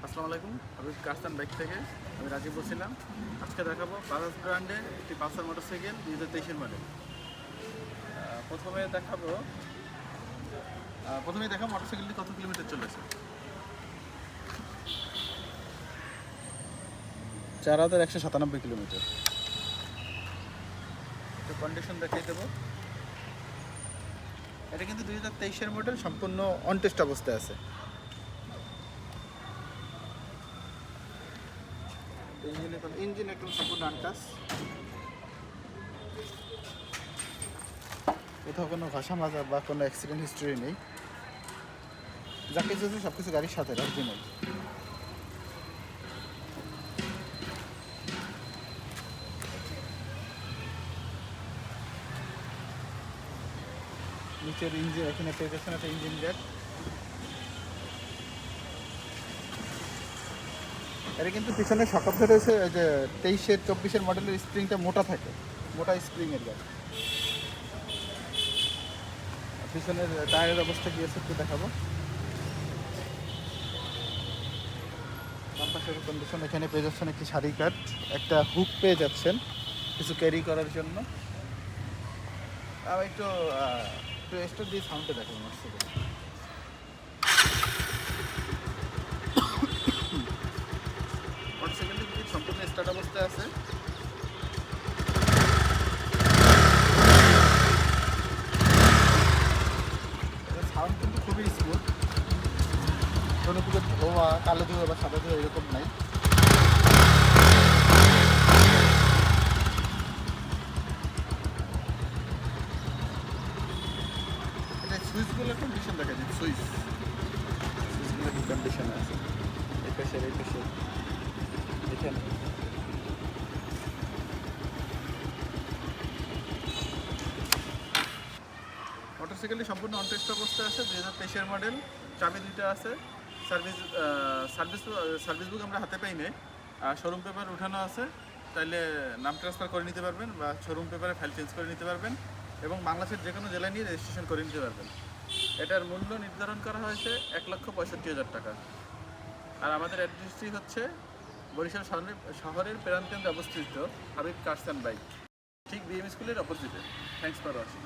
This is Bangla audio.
আসসালামু আলাইকুম। আমি কাস্তান বাইক থেকে আমি রাজীব বলছিলাম। আজকে দেখাবো বাজাজ ব্র্যান্ডের একটি পালসার মোটরসাইকেল 2023-এর মডেল। প্রথমেই দেখাবো মোটরসাইকেলটি কত কিলোমিটার চলেছে। 4197 কিলোমিটার। তো কন্ডিশন দেখিয়ে দেবো। এটা কিন্তু 2023-এর মডেল, সম্পূর্ণ অনটেস্ট অবস্থায় আছে। ইঞ্জিন একদম সম্পূর্ণ আনটাচ, কোথাও কোনো ঘষা মাজা বা কোনো অ্যাক্সিডেন্ট হিস্ট্রি নেই। যা কিছু আছে সব কিছু গাড়ির সাথে অরিজিনাল। নিচের ইঞ্জিন এখানে পেয়েছেন একটা ইঞ্জিন গ্যাট। এটা কিন্তু পিছনে শকাপটা রয়েছে, ওই যে 23-24 মডেলের স্প্রিংটা মোটা থাকে, মোটা স্প্রিংয়ের গাড়ি। পিছনের টায়ারের অবস্থা কি আছে একটু দেখাবো। বাম পাশের কন্ডিশন, এখানে পেয়ে যাচ্ছেন একটি সারি কাট, একটা হুক পেয়ে যাচ্ছেন কিছু ক্যারি করার জন্য। আর একটু স্টোর দিয়ে সাউন্ডটা দেখাবো মোটরসাইকেল। মোটরসাইকেলটি কিন্তু সম্পূর্ণ স্টার্ট অবস্থায় আছে। সাউন্ড কিন্তু খুবই স্মুথ, কোনো দিকে ধোয়া, কালো ধোয়া বা সাদা ধোয়া এরকম নাই। এটা সুইচগুলোর কন্ডিশন দেখা যায়, সুইচগুলো কি কন্ডিশনে আছে। এই পাশের এখানে মোটরসাইকেলটি সম্পূর্ণ অনটেস্ট অবস্থায় আছে। 2023-এর মডেল, চাবি দুইটা আছে। সার্ভিস বুক আমরা হাতে পাই নাই। শোরুম পেপার উঠানো আছে, তাইলে নাম ট্রান্সফার করে নিতে পারবেন বা শোরুম পেপারে ফাইল চেঞ্জ করে নিতে পারবেন এবং বাংলাদেশের যে কোনো জেলায় নিয়ে রেজিস্ট্রেশন করে নিতে পারবেন। এটার মূল্য নির্ধারণ করা হয়েছে 1,65,000 টাকা। আর আমাদের অ্যাড্রেসটি হচ্ছে বরিশাল শহরের প্রাণকেন্দ্রে অবস্থিত হাবিব কার্স অ্যান্ড বাইক, ঠিক বিএম স্কুলের অপোজিটে। Thanks for watching.